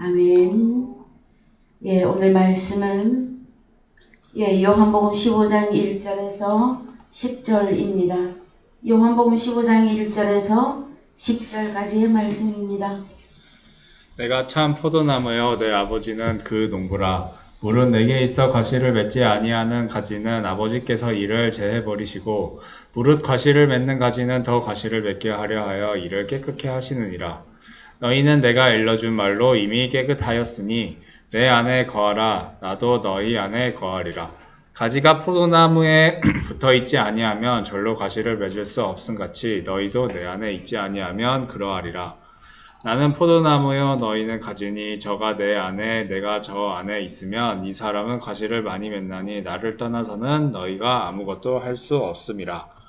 아멘. 오늘 말씀은 요한복음 15장 1절에서 10절입니다. 요한복음 15장 1절에서 10절까지의 말씀입니다. 내가 참 포도나무여 내 아버지는 그 농부라. 물은 내게 있어 과실을 맺지 아니하는 가지는 아버지께서 이를 제해 버리시고 무릇 과실을 맺는 가지는 더 과실을 맺게 하려 하여 이를 깨끗게 하시느니라. 너희는 내가 일러준 말로 이미 깨끗하였으니 내 안에 거하라. 나도 너희 안에 거하리라. 가지가 포도나무에 붙어 있지 아니하면 절로 과실을 맺을 수 없음같이 너희도 내 안에 있지 아니하면 그러하리라. 나는 포도나무요 너희는 가지니 저가 내 안에 내가 저 안에 있으면 이 사람은 과실을 많이 맺나니 나를 떠나서는 너희가 아무것도 할 수 없음이라.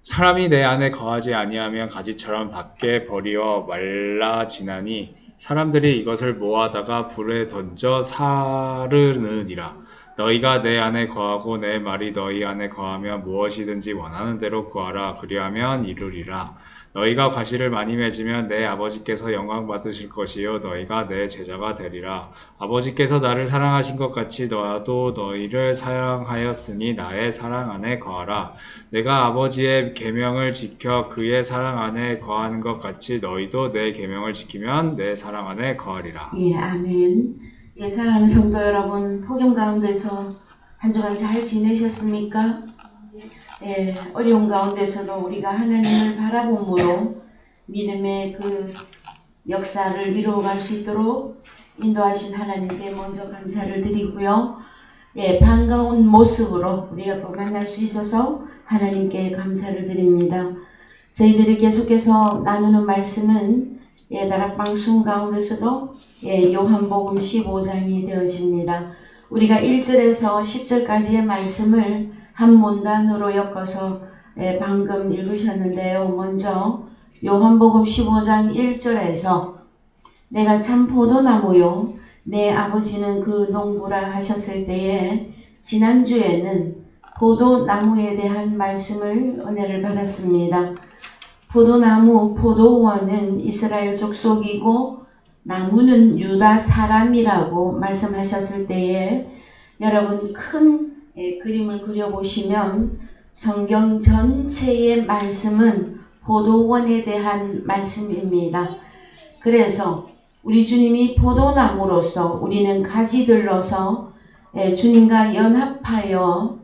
사람이 내 안에 거하지 아니하면 가지처럼 밖에 버리어 말라지나니 사람들이 이것을 모아다가 불에 던져 사르느니라. 너희가 내 안에 거하고 내 말이 너희 안에 거하면 무엇이든지 원하는 대로 구하라. 그리하면 이루리라. 너희가 과실을 많이 맺으면 내 아버지께서 영광 받으실 것이요 너희가 내 제자가 되리라. 아버지께서 나를 사랑하신 것 같이 나도 너희를 사랑하였으니 나의 사랑 안에 거하라. 내가 아버지의 계명을 지켜 그의 사랑 안에 거하는 것 같이 너희도 내 계명을 지키면 내 사랑 안에 거하리라. 아멘. 사랑하는 성도 여러분, 폭염 가운데서 한 주간 잘 지내셨습니까? 어려운 가운데서도 우리가 하나님을 바라봄으로 믿음의 그 역사를 이루어갈 수 있도록 인도하신 하나님께 먼저 감사를 드리고요. 반가운 모습으로 우리가 또 만날 수 있어서 하나님께 감사를 드립니다. 저희들이 계속해서 나누는 말씀은 다락방송 가운데서도 요한복음 15장이 되어집니다. 우리가 1절에서 10절까지의 말씀을 한 문단으로 엮어서 방금 읽으셨는데요. 먼저 요한복음 15장 1절에서 내가 참 포도나무요 내 아버지는 그 농부라 하셨을 때에 지난주에는 포도나무에 대한 말씀을 은혜를 받았습니다. 포도나무, 포도원은 이스라엘 족속이고 나무는 유다 사람이라고 말씀하셨을 때에 여러분 큰 그림을 그려보시면 성경 전체의 말씀은 포도원에 대한 말씀입니다. 그래서 우리 주님이 포도나무로서 우리는 가지들로서 주님과 연합하여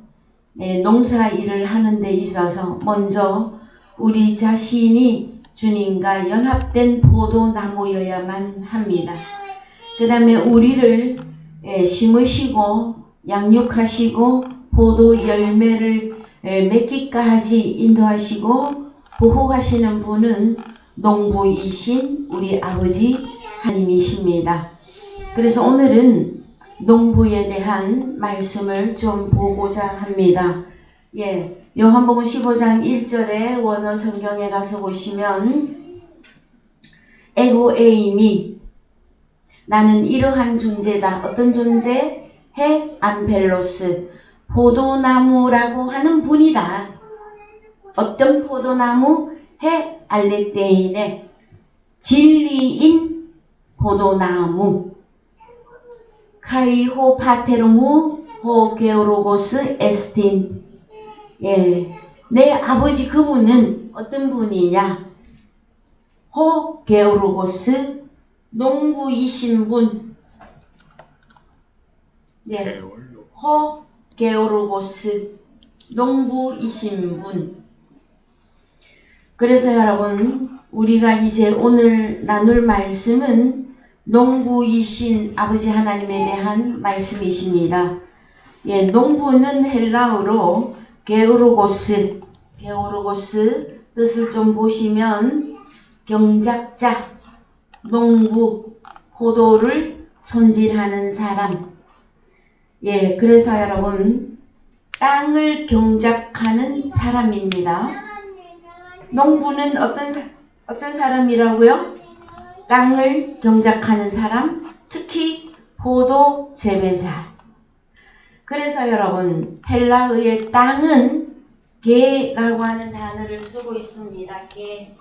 농사 일을 하는 데 있어서 먼저 우리 자신이 주님과 연합된 포도나무여야만 합니다. 그 다음에 우리를 심으시고 양육하시고 포도 열매를 맺기까지 인도하시고 보호하시는 분은 농부이신 우리 아버지 하나님이십니다. 그래서 오늘은 농부에 대한 말씀을 좀 보고자 합니다. 요한복음 15장 1절에 원어 성경에 가서 보시면 에고 에이미 나는 이러한 존재다. 어떤 존재? 헤 안펠로스 포도나무라고 하는 분이다. 어떤 포도나무? 헤 알레테인의 진리인 포도나무 카이호 파테르무 호 게오로고스 에스틴 내 아버지 그분은 어떤 분이냐? 호 게오로고스 농부이신 분. 호 게오로고스 농부이신 분. 그래서 여러분 우리가 이제 오늘 나눌 말씀은 농부이신 아버지 하나님에 대한 말씀이십니다. 농부는 헬라어로 게오로고스 뜻을 좀 보시면 경작자, 농부, 포도를 손질하는 사람. 그래서 여러분 땅을 경작하는 사람입니다. 농부는 어떤 사람이라고요? 땅을 경작하는 사람, 특히 포도 재배자. 그래서 여러분 헬라어의 땅은 개라고 하는 단어를 쓰고 있습니다. 개.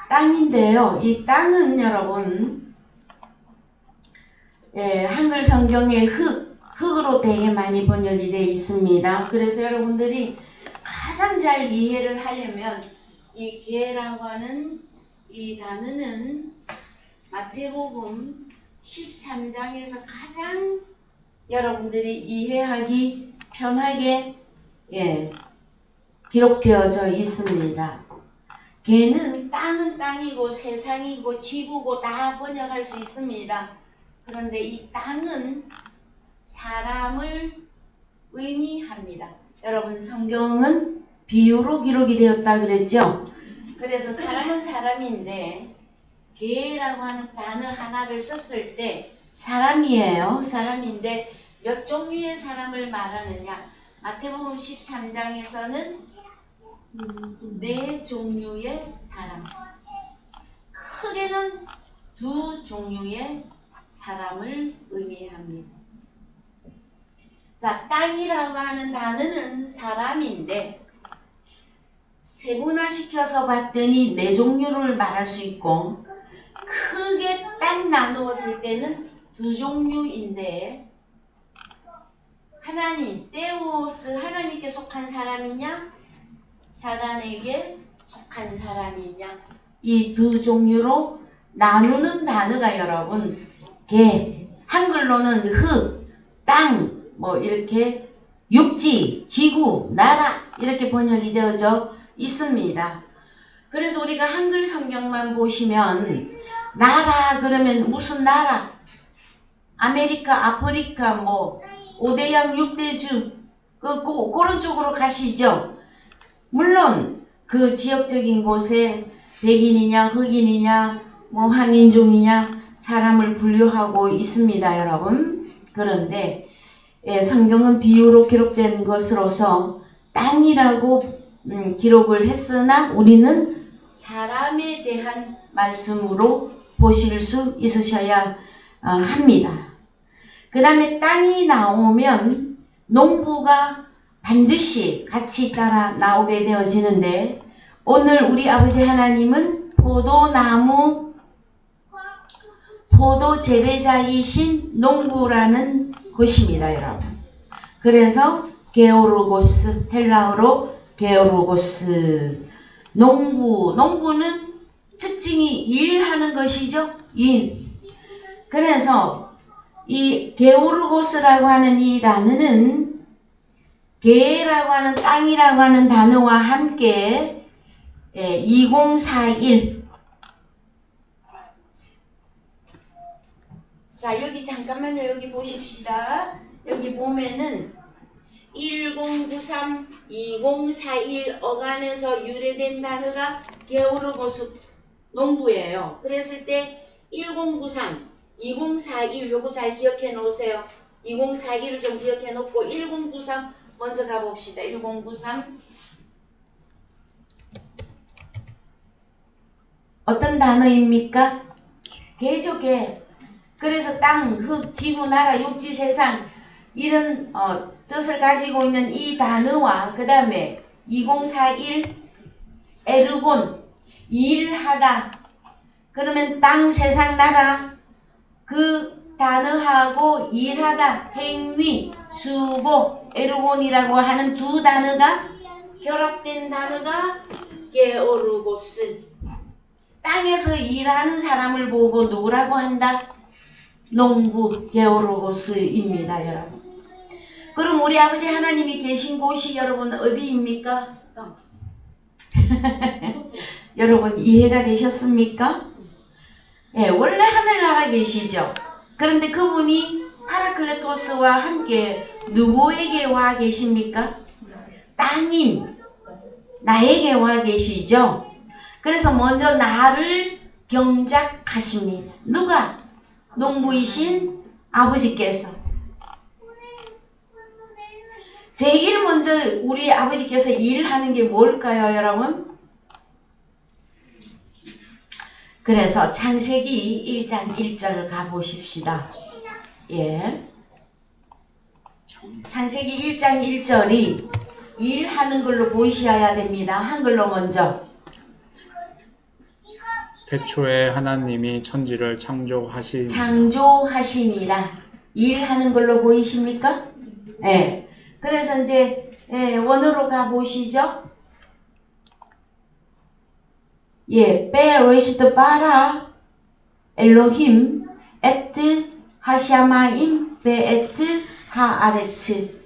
땅인데요. 이 땅은 여러분, 한글 성경에 흙으로 되게 많이 번역이 되어 있습니다. 그래서 여러분들이 가장 잘 이해를 하려면 이 개라고 하는 이 단어는 마태복음 13장에서 가장 여러분들이 이해하기 편하게 기록되어져 있습니다. 개는 땅은 땅이고 세상이고 지구고 다 번역할 수 있습니다. 그런데 이 땅은 사람을 의미합니다. 여러분 성경은 비유로 기록이 되었다 그랬죠? 그래서 사람은 사람인데 개라고 하는 단어 하나를 썼을 때 사람이에요. 사람인데 몇 종류의 사람을 말하느냐? 마태복음 13장에서는 4종류의 사람. 크게는 2종류의 사람을 의미합니다. 자, 땅이라고 하는 단어는 사람인데 세분화시켜서 봤더니 4종류를 말할 수 있고 크게 딱 나누었을 때는 2종류인데 하나님, 데오스 하나님께 속한 사람이냐 사단에게 속한 사람이냐 이 2종류로 나누는 단어가 여러분 개, 한글로는 흙, 땅, 뭐 이렇게 육지, 지구, 나라 이렇게 번역이 되어져 있습니다. 그래서 우리가 한글 성경만 보시면 나라 그러면 무슨 나라? 아메리카, 아프리카, 뭐 5대양 6대주 그런 쪽으로 가시죠. 물론 그 지역적인 곳에 백인이냐 흑인이냐 뭐 황인종이냐 사람을 분류하고 있습니다, 여러분. 그런데 성경은 비유로 기록된 것으로서 땅이라고 기록을 했으나 우리는 사람에 대한 말씀으로 보실 수 있으셔야 합니다. 그 다음에 땅이 나오면 농부가 반드시 같이 따라 나오게 되어지는데 오늘 우리 아버지 하나님은 포도나무 포도 재배자이신 농부라는 것입니다, 여러분. 그래서 게오르고스, 헬라어로 게오르고스. 농부는 특징이 일하는 것이죠. 일. 그래서 이 게오르고스라고 하는 이 단어는 게라고 하는 땅이라고 하는 단어와 함께 2041. 자, 여기 잠깐만요. 여기 보십시다. 여기 보면은 1093, 2041 어간에서 유래된 단어가 게오르고스 농부예요. 그랬을 때 1093, 2041 요거 잘 기억해 놓으세요. 2041을 좀 기억해 놓고 1093 먼저 가봅시다. 1093 어떤 단어입니까? 개죠, 개. 그래서 땅, 흙, 지구, 나라, 육지, 세상 이런 뜻을 가지고 있는 이 단어와 그 다음에 2041 에르곤 일하다 그러면 땅, 세상, 나라 그 단어하고 일하다 행위, 수고, 에르곤이라고 하는 2 단어가 결합된 단어가 게오르고스. 땅에서 일하는 사람을 보고 누구라고 한다? 농부 게오르고스입니다, 여러분. 그럼 우리 아버지 하나님이 계신 곳이 여러분 어디입니까? 여러분 이해가 되셨습니까? 원래 하늘나라 계시죠. 그런데 그분이 파라클레토스와 함께 누구에게 와 계십니까? 땅인 나에게 와 계시죠. 그래서 먼저 나를 경작하십니다. 누가? 농부이신 아버지께서. 제일 먼저 우리 아버지께서 일하는 게 뭘까요, 여러분? 그래서 창세기 1장 1절 가보십시다. 창세기 1장 1절이 일하는 걸로 보이셔야 됩니다. 한글로 먼저. 태초에 하나님이 천지를 창조하시니라. 일하는 걸로 보이십니까? 예. 그래서 이제 원어로 가 보시죠. 예, 베레시트 바라 엘로힘 에트 하샤마임 베에트 하아레츠.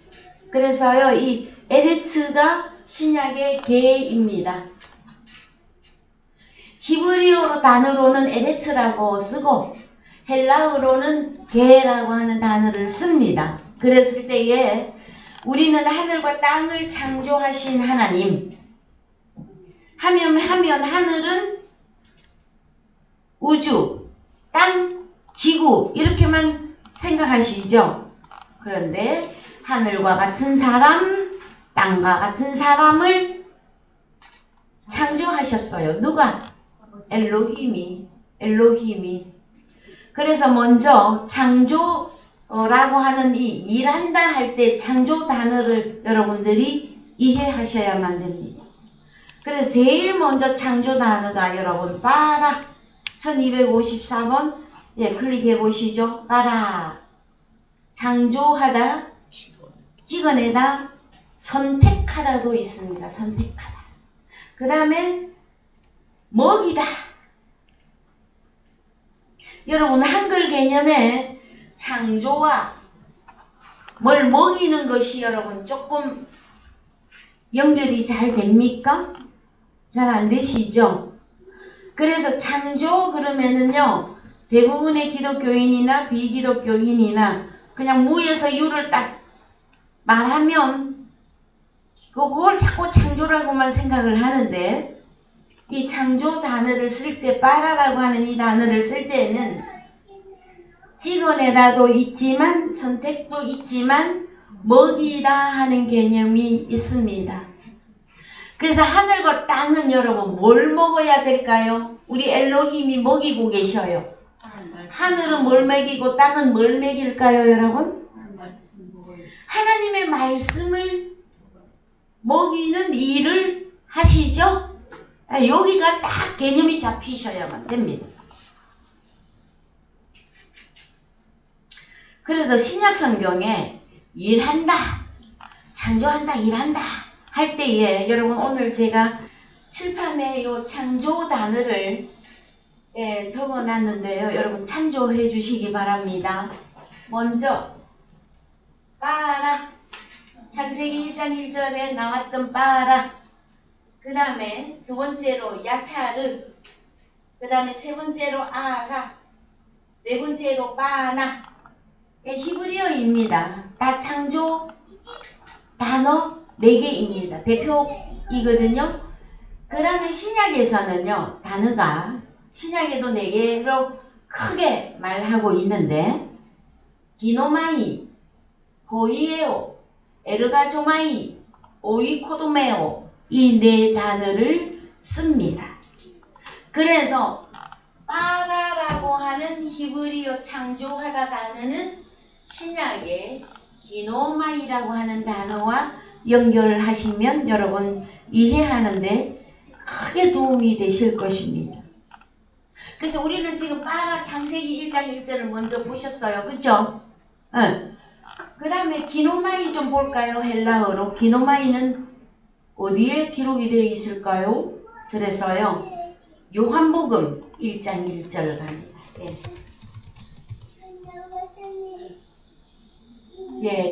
그래서요, 이 에레츠가 신약의 개입니다. 히브리어로 단어로는 에레츠라고 쓰고 헬라어로는 게라고 하는 단어를 씁니다. 그랬을 때에 우리는 하늘과 땅을 창조하신 하나님 하면 하늘은 우주, 땅, 지구 이렇게만 생각하시죠. 그런데 하늘과 같은 사람, 땅과 같은 사람을 창조하셨어요. 누가? 엘로힘이. 그래서 먼저 창조라고 하는 이 일한다 할 때 창조 단어를 여러분들이 이해하셔야만 됩니다. 그래서 제일 먼저 창조 단어가 여러분 바라 1254번 클릭해 보시죠. 바라 창조하다, 찍어내다, 선택하다도 있습니다. 선택하다. 그 다음에 먹이다. 여러분 한글 개념에 창조와 뭘 먹이는 것이 여러분 조금 연결이 잘 됩니까? 잘 안 되시죠? 그래서 창조 그러면은요 대부분의 기독교인이나 비기독교인이나 그냥 무에서 유를 딱 말하면 그걸 자꾸 창조라고만 생각을 하는데 이 창조 단어를 쓸 때 빠라라고 하는 이 단어를 쓸 때는 찍어내다도 있지만 선택도 있지만 먹이다 하는 개념이 있습니다. 그래서 하늘과 땅은 여러분 뭘 먹어야 될까요? 우리 엘로힘이 먹이고 계셔요. 하늘은 뭘 먹이고 땅은 뭘 먹일까요 여러분? 하나님의 말씀을 먹이는 일을 하시죠? 여기가 딱 개념이 잡히셔야만 됩니다. 그래서 신약 성경에 일한다, 창조한다, 일한다 할 때에 여러분 오늘 제가 칠판에 요 창조 단어를 적어놨는데요. 여러분 참조해 주시기 바랍니다. 먼저 빠라 창세기 1장 1절에 나왔던 빠라 그 다음에 두 번째로 야차르 그 다음에 세 번째로 아사 네 번째로 빠나 히브리어입니다. 다 창조 단어 4개입니다. 대표이거든요. 그 다음에 신약에서는요 단어가 신약에도 4개로 크게 말하고 있는데 기노마이, 호이에오, 에르가조마이, 오이코도메오 이 4단어를 씁니다. 그래서 빠라라고 하는 히브리어 창조하다 단어는 신약의 기노마이라고 하는 단어와 연결을 하시면 여러분 이해하는데 크게 도움이 되실 것입니다. 그래서 우리는 지금 빠라 창세기 1장 1절을 먼저 보셨어요. 그죠? 그 다음에 기노마이 좀 볼까요? 헬라어로. 기노마이는 어디에 기록이 되어 있을까요? 그래서요. 요한복음 1장 1절 갑니다.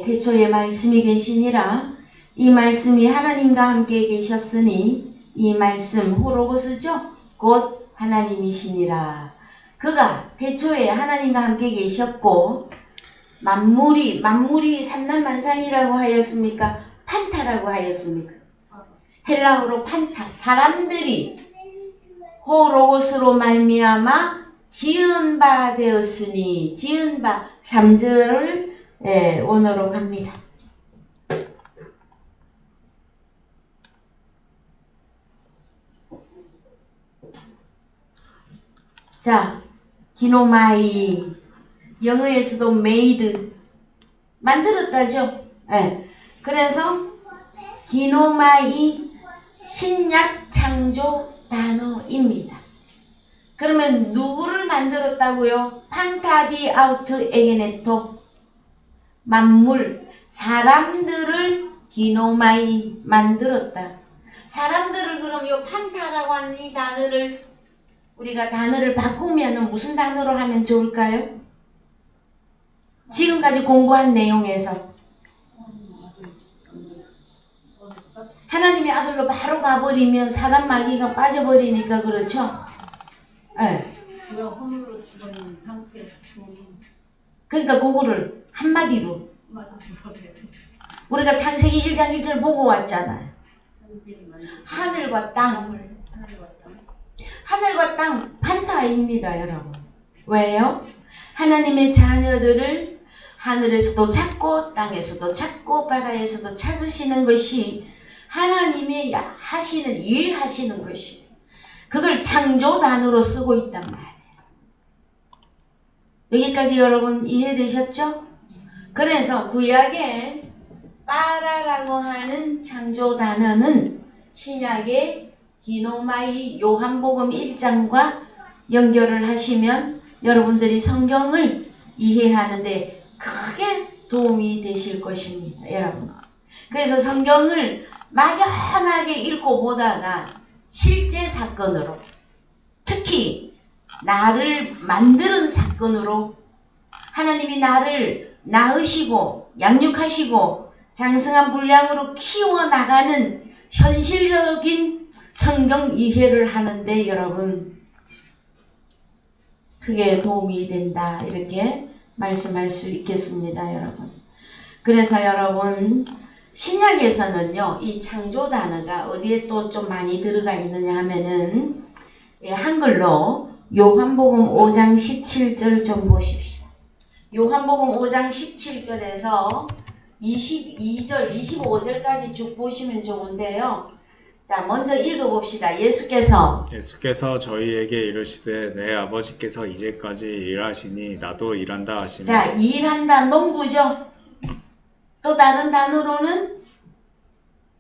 태초에 말씀이 계시니라. 이 말씀이 하나님과 함께 계셨으니 이 말씀 호로고스죠? 곧 하나님이시니라. 그가 태초에 하나님과 함께 계셨고 만물이 산난만상이라고 하였습니까? 판타라고 하였습니까? 헬라어로 판타. 사람들이 호로고스로 말미암아 지은 바 되었으니 지은 바 3절을 원어로 갑니다. 자, 기노마이 영어에서도 made 만들었다죠. 그래서 기노마이 신약 창조 단어입니다. 그러면 누구를 만들었다고요? 판타디 아우트 에게네토. 만물, 사람들을 기노마이 만들었다. 사람들을 그럼 요 판타라고 하는 이 단어를 우리가 단어를 바꾸면 무슨 단어로 하면 좋을까요? 지금까지 공부한 내용에서 하나님의 아들로 바로 가버리면 사단 마귀가 빠져버리니까 그렇죠? 네. 그가 허물로 죽어있는 상태에서 그러니까 그거를 한마디로 우리가 창세기 1장 1절 보고 왔잖아요. 하늘과 땅. 하늘과 땅 판타입니다, 여러분. 왜요? 하나님의 자녀들을 하늘에서도 찾고 땅에서도 찾고 바다에서도 찾으시는 것이 하나님의 하시는 일 하시는 것이 그걸 창조단으로 쓰고 있단 말이에요. 여기까지 여러분 이해되셨죠? 그래서 구약에 빠라라고 하는 창조단어는 신약의 기노마이 요한복음 1장과 연결을 하시면 여러분들이 성경을 이해하는데 크게 도움이 되실 것입니다, 여러분. 그래서 성경을 막연하게 읽고 보다가 실제 사건으로, 특히 나를 만드는 사건으로 하나님이 나를 낳으시고 양육하시고 장성한 분량으로 키워나가는 현실적인 성경 이해를 하는데 여러분 크게 도움이 된다, 이렇게 말씀할 수 있겠습니다, 여러분. 그래서 여러분 신약에서는요, 이 창조 단어가 어디에 또 좀 많이 들어가 있느냐 하면은 한글로 요한복음 5장 17절 좀 보십시오. 요한복음 5장 17절에서 22절, 25절까지 쭉 보시면 좋은데요. 자, 먼저 읽어봅시다. 예수께서 저희에게 이르시되 내 아버지께서 이제까지 일하시니 나도 일한다 하시며. 자, 일한다 농구죠. 또 다른 단어로는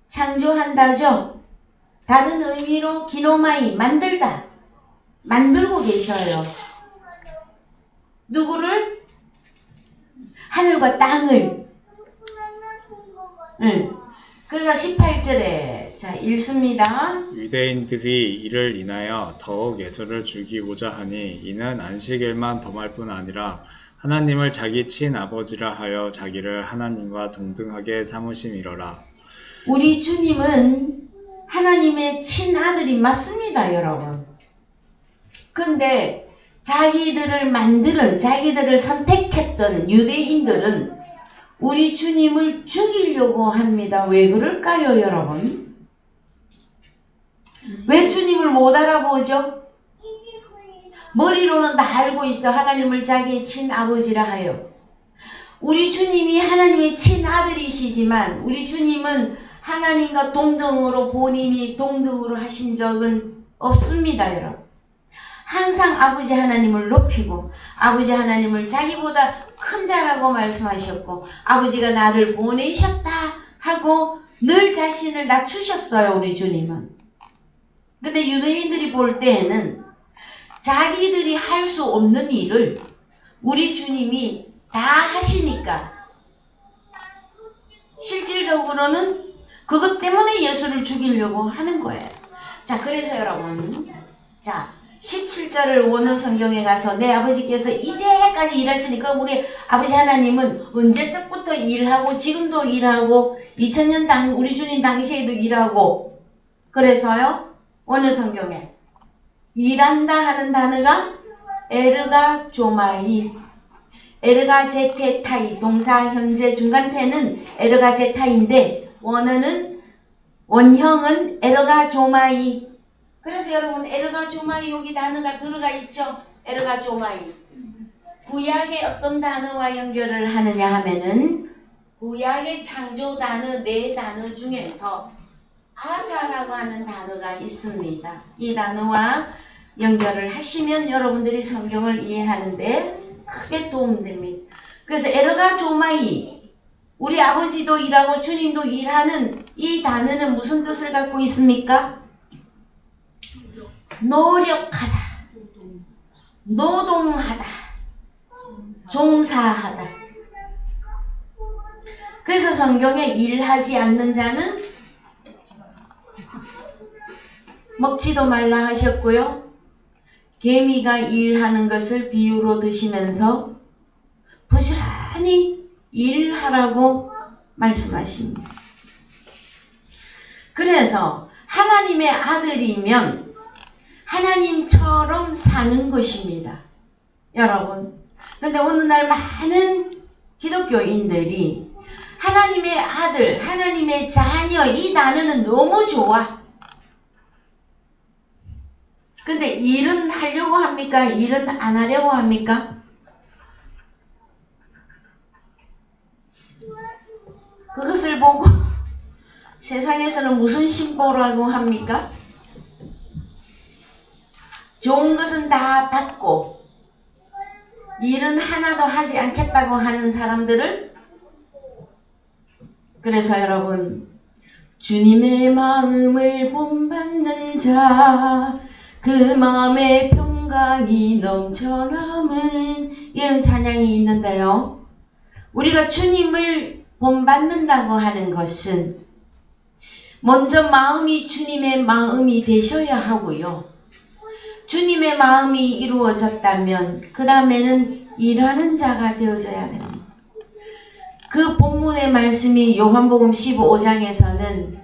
창조한다죠. 다른 의미로 기노마이 만들다. 만들고 계셔요. 누구를? 하늘과 땅을. 그래서 18절에 자 읽습니다. 유대인들이 이를 인하여 더욱 예수를 죽이고자 하니 이는 안식일만 범할 뿐 아니라 하나님을 자기 친아버지라 하여 자기를 하나님과 동등하게 삼으심이로라. 우리 주님은 하나님의 친아들이 맞습니다, 여러분. 근데 자기들을 만드는, 자기들을 선택했던 유대인들은 우리 주님을 죽이려고 합니다. 왜 그럴까요, 여러분? 왜 주님을 못 알아보죠? 머리로는 다 알고 있어. 하나님을 자기의 친아버지라 하여. 우리 주님이 하나님의 친아들이시지만 우리 주님은 하나님과 동등으로 본인이 동등으로 하신 적은 없습니다, 여러분. 항상 아버지 하나님을 높이고 아버지 하나님을 자기보다 큰 자라고 말씀하셨고 아버지가 나를 보내셨다 하고 늘 자신을 낮추셨어요, 우리 주님은. 근데 유대인들이 볼 때에는 자기들이 할 수 없는 일을 우리 주님이 다 하시니까 실질적으로는 그것 때문에 예수를 죽이려고 하는 거예요. 자, 그래서 여러분, 자 17절을 원어 성경에 가서 내 아버지께서 이제까지 일하시니까 우리 아버지 하나님은 언제적부터 일하고 지금도 일하고 2000년 우리 주님 당시에도 일하고. 그래서요 원어 성경에 일한다 하는 단어가 에르가 조마이, 에르가 제테타이, 동사 현재 중간태는 에르가 제타인데 원형은 에르가 조마이. 그래서 여러분 에르가 조마이 여기 단어가 들어가 있죠. 에르가 조마이. 구약의 어떤 단어와 연결을 하느냐 하면은 구약의 창조 단어 4단어 중에서 아사라고 하는 단어가 있습니다. 이 단어와 연결을 하시면 여러분들이 성경을 이해하는데 크게 도움됩니다. 그래서 에르가 조마이, 우리 아버지도 일하고 주님도 일하는 이 단어는 무슨 뜻을 갖고 있습니까? 노력하다. 노동하다, 종사하다. 그래서 성경에 일하지 않는 자는 먹지도 말라 하셨고요. 개미가 일하는 것을 비유로 드시면서 부지런히 일하라고 말씀하십니다. 그래서 하나님의 아들이면 하나님처럼 사는 것입니다. 여러분. 그런데 오늘날 많은 기독교인들이 하나님의 아들, 하나님의 자녀 이 단어는 너무 좋아. 근데 일은 하려고 합니까? 일은 안 하려고 합니까? 그것을 보고 세상에서는 무슨 신보라고 합니까? 좋은 것은 다 받고 일은 하나도 하지 않겠다고 하는 사람들을, 그래서 여러분, 주님의 마음을 본받는 자 그 마음에 평강이 넘쳐남은 이런 찬양이 있는데요. 우리가 주님을 본받는다고 하는 것은 먼저 마음이 주님의 마음이 되셔야 하고요. 주님의 마음이 이루어졌다면 그 다음에는 일하는 자가 되어져야 됩니다. 그 본문의 말씀이 요한복음 15장에서는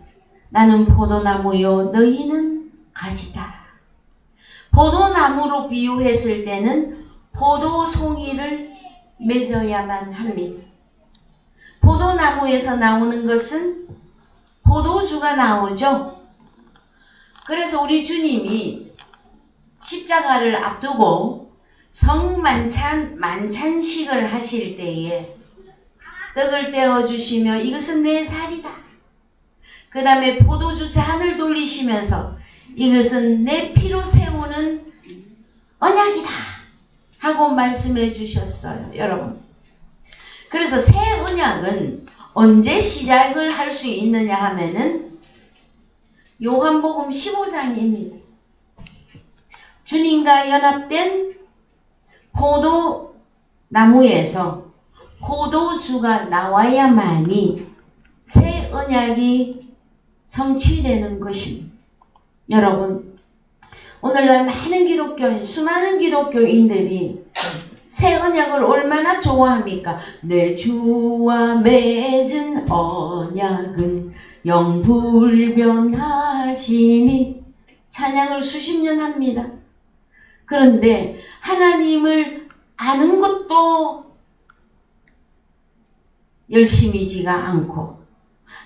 나는 포도나무요 너희는 가지다. 포도나무로 비유했을 때는 포도송이를 맺어야만 합니다. 포도나무에서 나오는 것은 포도주가 나오죠. 그래서 우리 주님이 십자가를 앞두고 만찬식을 하실 때에 떡을 떼어주시며 이것은 내 살이다. 그 다음에 포도주 잔을 돌리시면서 이것은 내 피로 세우는 언약이다 하고 말씀해 주셨어요. 여러분. 그래서 새 언약은 언제 시작을 할 수 있느냐 하면은 요한복음 15장입니다. 주님과 연합된 포도나무에서 포도주가 나와야만이 새 언약이 성취되는 것입니다. 여러분, 오늘날 많은 기독교인, 수많은 기독교인들이 새 언약을 얼마나 좋아합니까? 내 주와 맺은 언약은 영불변하시니 찬양을 수십 년 합니다. 그런데 하나님을 아는 것도 열심이지가 않고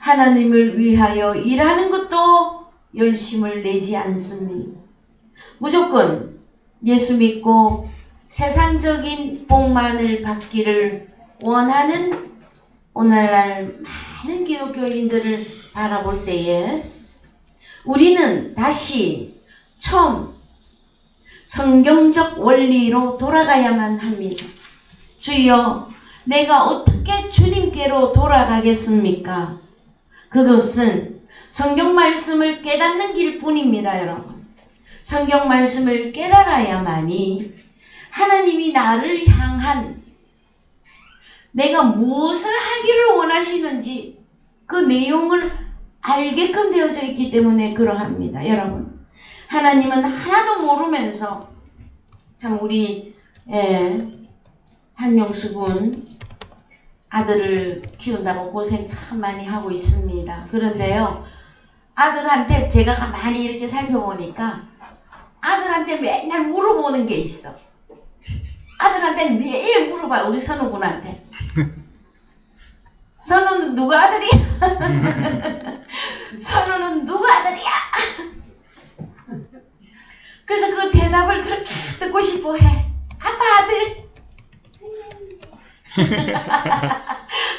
하나님을 위하여 일하는 것도 열심을 내지 않습니다. 무조건 예수 믿고 세상적인 복만을 받기를 원하는 오늘날 많은 기독교인들을 바라볼 때에 우리는 다시 처음 성경적 원리로 돌아가야만 합니다. 주여, 내가 어떻게 주님께로 돌아가겠습니까? 그것은 성경 말씀을 깨닫는 길뿐입니다, 여러분. 성경 말씀을 깨달아야만이 하나님이 나를 향한 내가 무엇을 하기를 원하시는지 그 내용을 알게끔 되어져 있기 때문에 그러합니다. 여러분, 하나님은 하나도 모르면서 참 우리 한용수 군 아들을 키운다고 고생 참 많이 하고 있습니다. 그런데요, 아들한테 제가 가만히 이렇게 살펴보니까 아들한테 맨날 물어보는 게 있어. 아들한테 매일 물어봐요. 우리 선우군한테. 선우는 누가 아들이야? 선우는 누가 아들이야? 그래서 그 대답을 그렇게 듣고 싶어 해. 아빠 아들.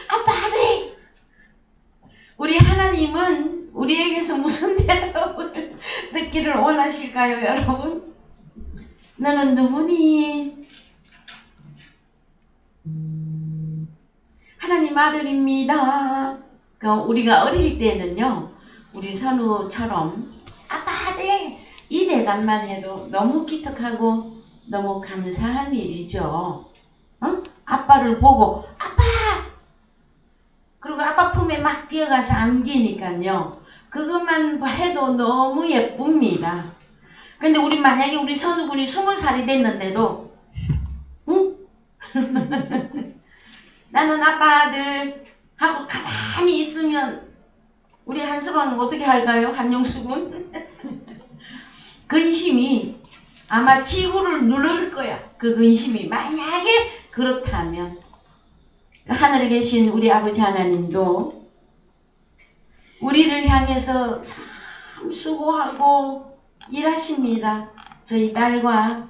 아빠 아들. 우리 하나님은 우리에게서 무슨 대답을 듣기를 원하실까요, 여러분? 너는 누구니? 하나님 아들입니다. 우리가 어릴 때는요, 우리 선우처럼 아빠 아들 이 대답만 해도 너무 기특하고 너무 감사한 일이죠. 응? 아빠를 보고 아빠! 그리고 아빠 품에 막 뛰어가서 안기니까요. 그것만 해도 너무 예쁩니다. 근데 만약에 우리 선우군이 20살이 됐는데도 응? 나는 아빠 아들 하고 가만히 있으면 우리 한서방은 어떻게 할까요? 한용수군? 근심이 아마 지구를 누를 거야. 그 근심이 만약에 그렇다면 하늘에 계신 우리 아버지 하나님도 우리를 향해서 참 수고하고 일하십니다. 저희 딸과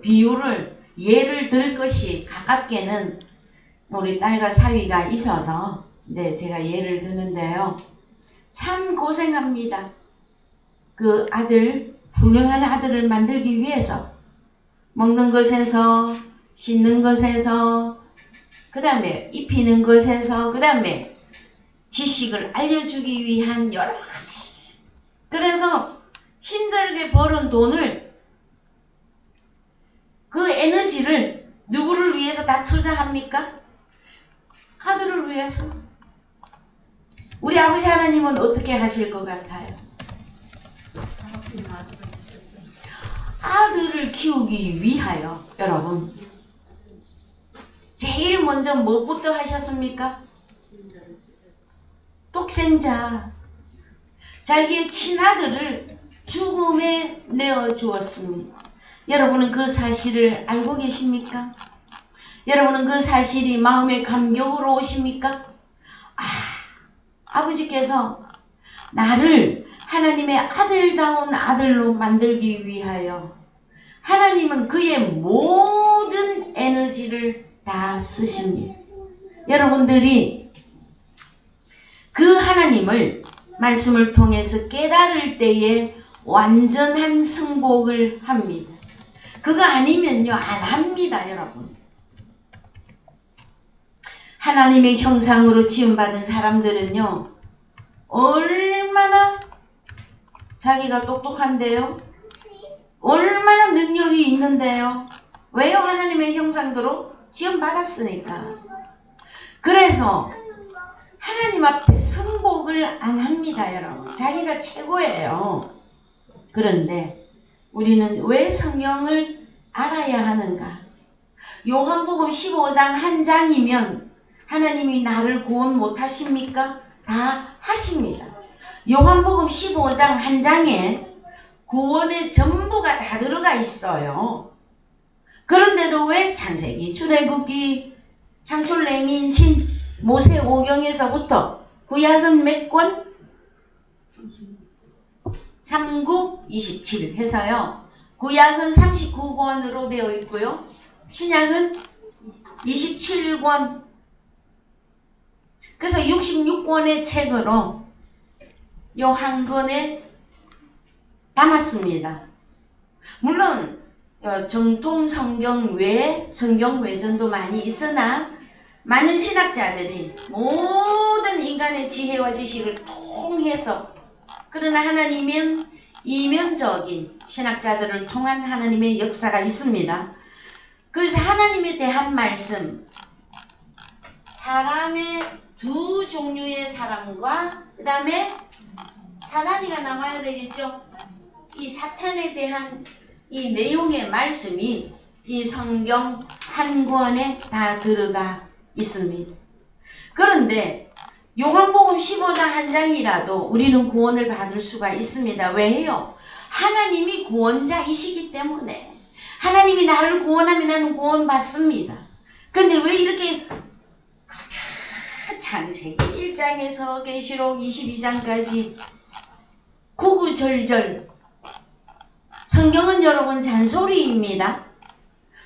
비유를 예를 들 것이 가깝게는 우리 딸과 사위가 있어서 제가 예를 드는데요. 참 고생합니다. 그 아들, 훌륭한 아들을 만들기 위해서 먹는 것에서 씻는 것에서 그 다음에 입히는 것에서 그 다음에 지식을 알려주기 위한 여러 가지. 그래서 힘들게 벌은 돈을 그 에너지를 누구를 위해서 다 투자합니까? 아들을 위해서. 우리 아버지 하나님은 어떻게 하실 것 같아요? 아들을 키우기 위하여 여러분 제일 먼저 무엇부터 하셨습니까? 독생자 자기의 친아들을 죽음에 내어주었습니다. 여러분은 그 사실을 알고 계십니까? 여러분은 그 사실이 마음에 감격으로 오십니까? 아버지께서 나를 하나님의 아들다운 아들로 만들기 위하여 하나님은 그의 모든 에너지를 다 쓰십니다. 여러분들이 그 하나님을 말씀을 통해서 깨달을 때에 완전한 승복을 합니다. 그거 아니면요 안 합니다. 여러분. 하나님의 형상으로 지음받은 사람들은요 얼마나 자기가 똑똑한데요. 얼마나 능력이 있는데요. 왜요? 하나님의 형상대로 지음받았으니까. 그래서 하나님 앞에 승복을 안 합니다. 여러분. 자기가 최고예요. 그런데 우리는 왜 성경을 알아야 하는가? 요한복음 15장 한 장이면 하나님이 나를 구원 못하십니까? 다 하십니다. 요한복음 15장 한 장에 구원의 전부가 다 들어가 있어요. 그런데도 왜 창세기, 출애굽기, 창출, 레민신, 모세 오경에서부터 구약은 몇 권? 39, 27 해서요. 구약은 39권으로 되어 있고요. 신약은 27권. 그래서 66권의 책으로 요 한 권에 담았습니다. 물론 정통 성경 외에 성경 외전도 많이 있으나 많은 신학자들이 모든 인간의 지혜와 지식을 통해서 그러나 하나님은 이면적인 신학자들을 통한 하나님의 역사가 있습니다. 그래서 하나님에 대한 말씀 사람의 두 종류의 사람과 그 다음에 사단이가 나와야 되겠죠. 이 사탄에 대한 이 내용의 말씀이 이 성경 한 권에 다 들어가 있습니다. 그런데 요한복음 15장 한 장이라도 우리는 구원을 받을 수가 있습니다. 왜요? 하나님이 구원자이시기 때문에 하나님이 나를 구원하면 나는 구원받습니다. 근데 왜 이렇게 창세기 1장에서 계시록 22장까지 구구절절 성경은 여러분 잔소리입니다.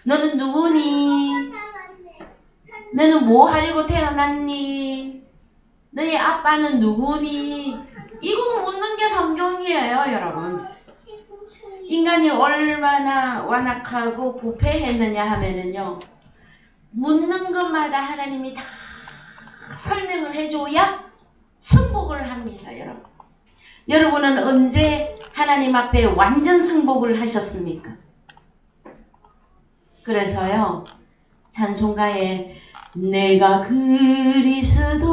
너는 누구니? 너는 뭐 하려고 태어났니? 너희 아빠는 누구니? 이거 묻는 게 성경이에요, 여러분. 인간이 얼마나 완악하고 부패했느냐 하면은요, 묻는 것마다 하나님이 다 설명을 해줘야 승복을 합니다, 여러분. 여러분은 언제 하나님 앞에 완전 승복을 하셨습니까? 그래서요, 찬송가에 내가 그리스도와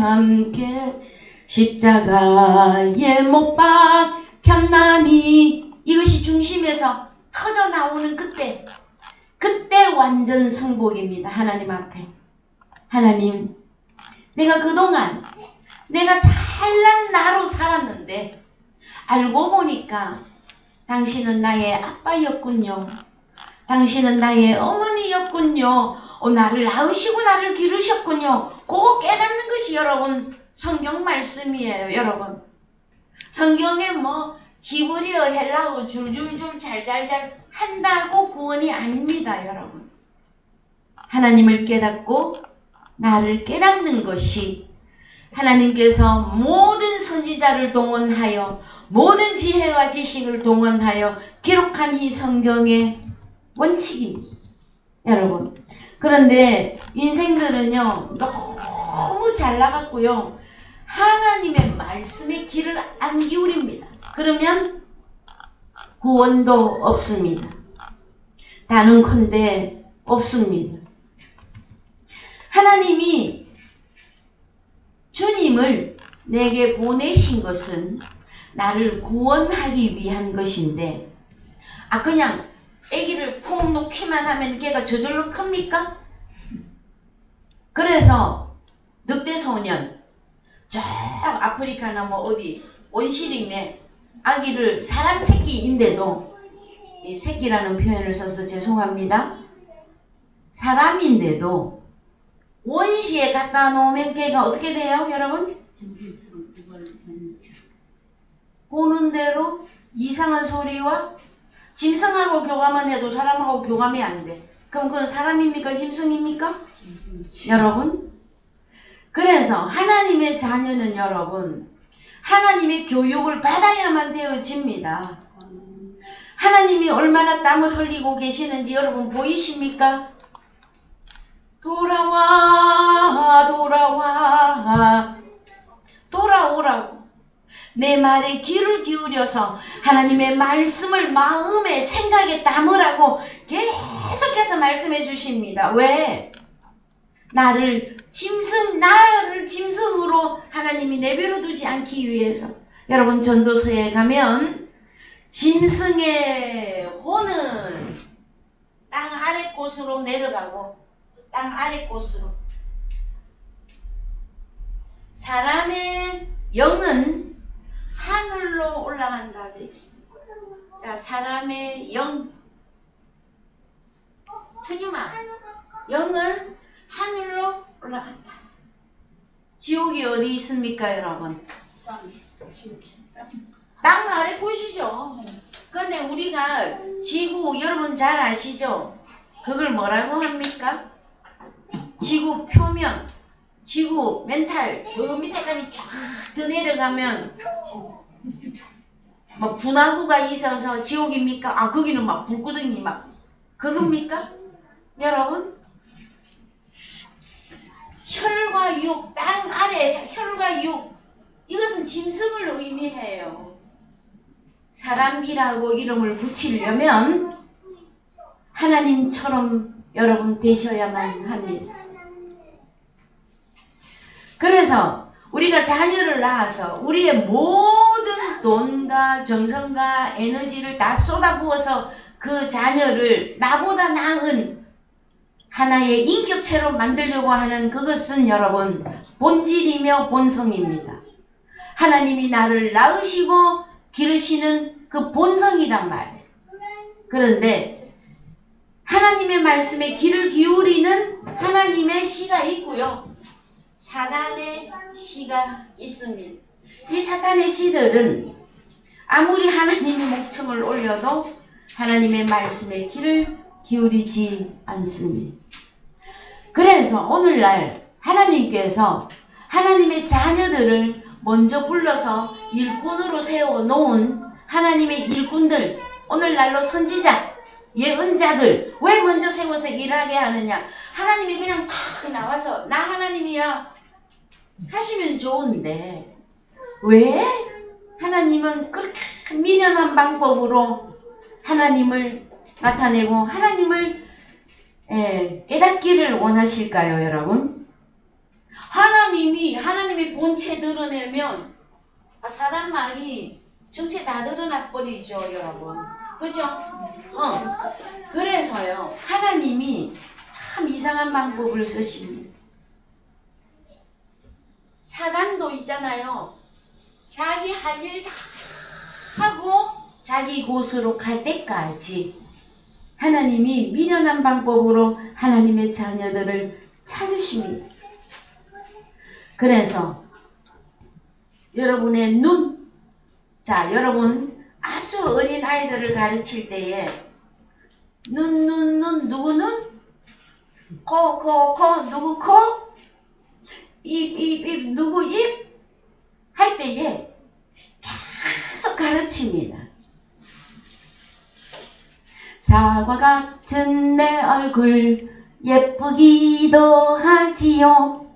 함께 십자가에 못 박혔나니, 이것이 중심에서 터져 나오는 그때 완전 승복입니다. 하나님 앞에. 하나님, 내가 그동안 내가 잘난 나로 살았는데 알고 보니까 당신은 나의 아빠였군요. 당신은 나의 어머니였군요. 나를 낳으시고 나를 기르셨군요. 그거 깨닫는 것이 여러분 성경 말씀이에요. 여러분, 성경에 뭐 히브리어, 헬라어 줄줄줄 잘잘잘 한다고 구원이 아닙니다. 여러분, 하나님을 깨닫고 나를 깨닫는 것이 하나님께서 모든 선지자를 동원하여 모든 지혜와 지식을 동원하여 기록한 이 성경의 원칙입니다. 여러분, 그런데 인생들은요 너무 잘 나갔고요 하나님의 말씀에 귀를 안 기울입니다. 그러면 구원도 없습니다. 단언컨대 없습니다. 하나님이 주님을 내게 보내신 것은 나를 구원하기 위한 것인데, 그냥 아기를 푹 놓기만 하면 걔가 저절로 큽니까? 그래서 늑대소년 저 아프리카나 뭐 어디 원시림에 아기를, 사람 새끼인데도, 이 새끼라는 표현을 써서 죄송합니다, 사람인데도 원시에 갖다 놓으면 걔가 어떻게 돼요, 여러분? 짐승처럼 구걸하는지. 보는 대로 이상한 소리와, 짐승하고 교감만 해도 사람하고 교감이 안 돼. 그럼 그건 사람입니까? 짐승입니까? 여러분, 그래서 하나님의 자녀는 여러분 하나님의 교육을 받아야만 되어집니다. 하나님이 얼마나 땀을 흘리고 계시는지 여러분 보이십니까? 돌아와 돌아와 돌아오라고 내 말에 귀를 기울여서 하나님의 말씀을 마음에 생각에 담으라고 계속해서 말씀해 주십니다. 왜? 나를 짐승으로 하나님이 내버려 두지 않기 위해서. 여러분, 전도서에 가면 짐승의 혼은 땅 아래 곳으로 내려가고 땅 아래 곳으로, 사람의 영은 하늘로 올라간다 되어 있습니다. 자, 사람의 영, 주님아, 영은 하늘로 올라간다. 지옥이 어디 있습니까, 여러분? 땅 아래 곳이죠. 그런데 우리가 지구, 여러분 잘 아시죠? 그걸 뭐라고 합니까? 지구 표면, 지구 멘탈 그 밑에까지 쫙 더 내려가면 뭐 분화구가 있어서 지옥입니까? 거기는 막 불구덩이 막 그겁니까? 여러분, 혈과 육, 땅 아래 혈과 육, 이것은 짐승을 의미해요. 사람이라고 이름을 붙이려면 하나님처럼 여러분 되셔야만 합니다. 그래서 우리가 자녀를 낳아서 우리의 모든 돈과 정성과 에너지를 다 쏟아부어서 그 자녀를 나보다 나은 하나의 인격체로 만들려고 하는 그것은 여러분 본질이며 본성입니다. 하나님이 나를 낳으시고 기르시는 그 본성이란 말이에요. 그런데 하나님의 말씀에 귀를 기울이는 하나님의 씨가 있고요, 사단의 씨가 있습니다. 이 사단의 씨들은 아무리 하나님의 목청을 올려도 하나님의 말씀에 귀를 기울이지 않습니다. 그래서 오늘날 하나님께서 하나님의 자녀들을 먼저 불러서 일꾼으로 세워놓은 하나님의 일꾼들, 오늘날로 선지자, 예언자들 왜 먼저 세워서 일하게 하느냐? 하나님이 그냥 탁 나와서 나 하나님이야 하시면 좋은데 왜 하나님은 그렇게 미련한 방법으로 하나님을 나타내고 하나님을 깨닫기를 원하실까요, 여러분? 하나님의 본체 드러내면 사단 말이 정체 다 드러나 버리죠, 여러분. 그죠? 그래서요, 하나님이 참 이상한 방법을 쓰십니다. 사단도 있잖아요. 자기 할 일 다 하고 자기 곳으로 갈 때까지 하나님이 미련한 방법으로 하나님의 자녀들을 찾으십니다. 그래서 여러분의 여러분 아주 어린 아이들을 가르칠 때에 누구 눈? 코, 누구 코? 입, 누구 입? 할 때에 계속 가르칩니다. 사과 같은 내 얼굴 예쁘기도 하지요.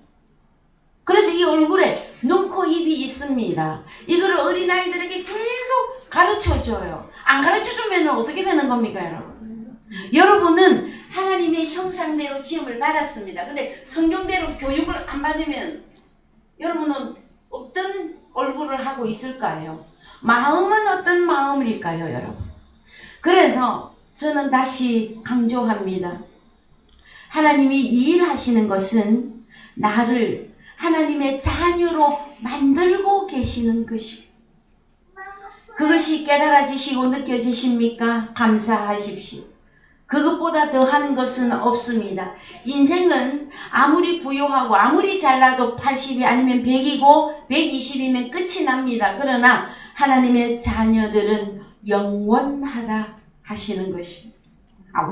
그래서 이 얼굴에 눈, 코, 입이 있습니다. 이거를 어린아이들에게 계속 가르쳐줘요. 안 가르쳐주면 어떻게 되는 겁니까, 여러분? 여러분은 하나님의 형상대로 지음을 받았습니다. 근데 성경대로 교육을 안 받으면 여러분은 어떤 얼굴을 하고 있을까요? 마음은 어떤 마음일까요, 여러분? 그래서 저는 다시 강조합니다. 하나님이 이 일하시는 것은 나를 하나님의 자녀로 만들고 계시는 것입니다. 그것이 깨달아지시고 느껴지십니까? 감사하십시오. 그것보다 더한 것은 없습니다. 인생은 아무리 부유하고 아무리 잘나도 80이 아니면 100이고 120이면 끝이 납니다. 그러나 하나님의 자녀들은 영원하다 하시는 것입니다.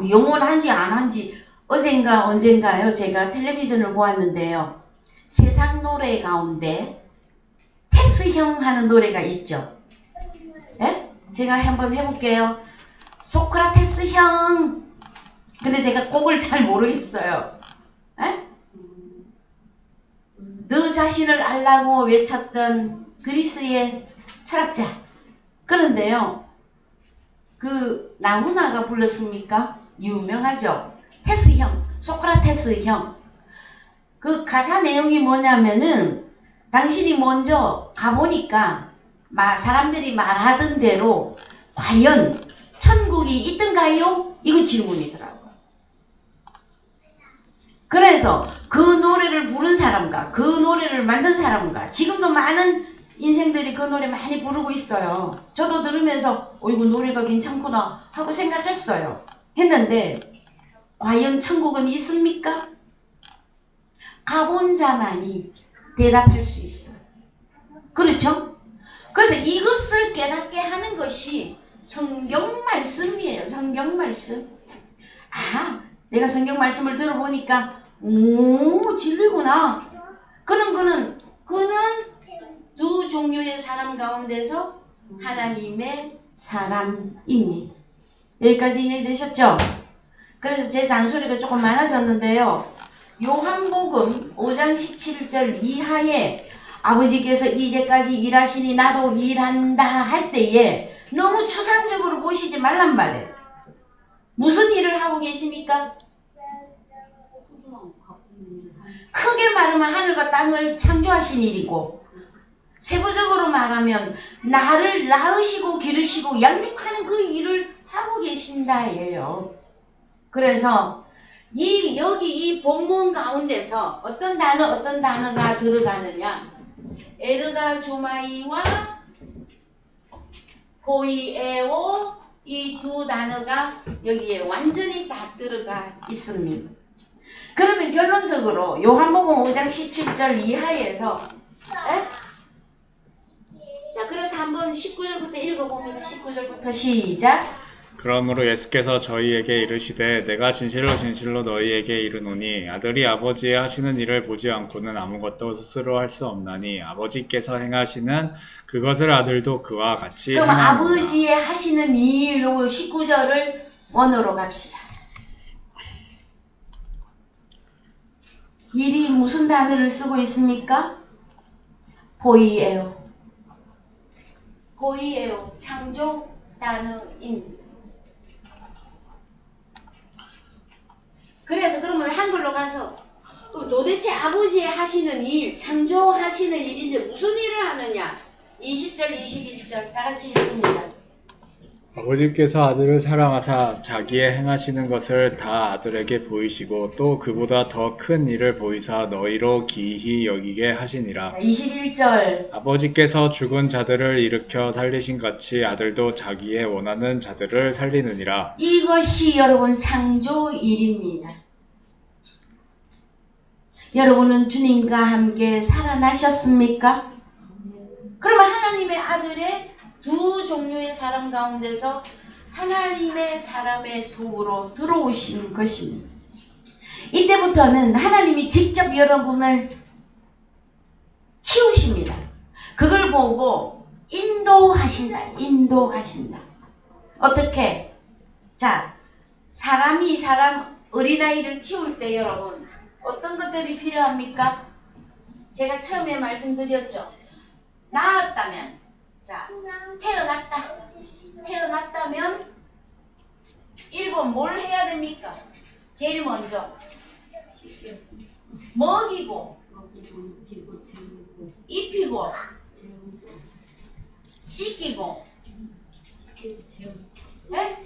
영원한지 안 한지 어젠가 언젠가요, 제가 텔레비전을 보았는데요. 세상 노래 가운데 테스형 하는 노래가 있죠. 네? 제가 한번 해볼게요. 소크라테스 형. 근데 제가 곡을 잘 모르겠어요. 에? 너 자신을 알라고 외쳤던 그리스의 철학자. 그런데요, 그 나훈아가 불렀습니까? 유명하죠. 테스 형, 소크라테스 형. 그 가사 내용이 뭐냐면은 당신이 먼저 가보니까 사람들이 말하던 대로 과연 천국이 있던가요? 이거 질문이더라고요. 그래서 그 노래를 부른 사람과 그 노래를 만든 사람과 지금도 많은 인생들이 그 노래 많이 부르고 있어요. 저도 들으면서 이거 노래가 괜찮구나 하고 생각했어요. 했는데 과연 천국은 있습니까? 가본 자만이 대답할 수 있어요. 그렇죠? 그래서 이것을 깨닫게 하는 것이 성경 말씀이에요. 성경 말씀. 내가 성경 말씀을 들어보니까 진리구나. 그는 두 종류의 사람 가운데서 하나님의 사람입니다. 여기까지 이해되셨죠? 그래서 제 잔소리가 조금 많아졌는데요. 요한복음 5장 17절 이하에 아버지께서 이제까지 일하시니 나도 일한다 할 때에 너무 추상적으로 보시지 말란 말이에요. 무슨 일을 하고 계십니까? 크게 말하면 하늘과 땅을 창조하신 일이고, 세부적으로 말하면 나를 낳으시고 기르시고 양육하는 그 일을 하고 계신다예요. 그래서 여기 이 본문 가운데서 어떤 단어가 들어가느냐? 에르가 조마이와 보이에오, 이 두 단어가 여기에 완전히 다 들어가 있습니다. 그러면 결론적으로 요한복음 5장 17절 이하에서 자, 그래서 한번 19절부터 읽어봅니다. 19절부터 시작. 그러므로 예수께서 저희에게 이르시되 내가 진실로 진실로 너희에게 이르노니 아들이 아버지의 하시는 일을 보지 않고는 아무것도 스스로 할 수 없나니 아버지께서 행하시는 그것을 아들도 그와 같이 그럼 행하노라. 아버지의 하시는 이 일로 19절을 원어로 갑시다. 일이 무슨 단어를 쓰고 있습니까? 보이에요. 보이에요. 창조 단어입니다. 그래서 그러면 한글로 가서 도대체 아버지 하시는 일, 창조하시는 일인데 무슨 일을 하느냐? 20절, 21절 다 같이 읽습니다. 아버지께서 아들을 사랑하사 자기의 행하시는 것을 다 아들에게 보이시고 또 그보다 더 큰 일을 보이사 너희로 기이히 여기게 하시니라. 21절 아버지께서 죽은 자들을 일으켜 살리신 같이 아들도 자기의 원하는 자들을 살리느니라. 이것이 여러분 창조 일입니다. 여러분은 주님과 함께 살아나셨습니까? 그러면 하나님의 아들의 두 종류의 사람 가운데서 하나님의 사람의 속으로 들어오신 것입니다. 이때부터는 하나님이 직접 여러분을 키우십니다. 그걸 보고 인도하신다. 어떻게? 자, 사람이 어린아이를 키울 때 여러분 어떤 것들이 필요합니까? 제가 처음에 말씀드렸죠. 낳았다면, 자, 태어났다면 1번 뭘 해야 됩니까? 제일 먼저 먹이고 입히고 씻기고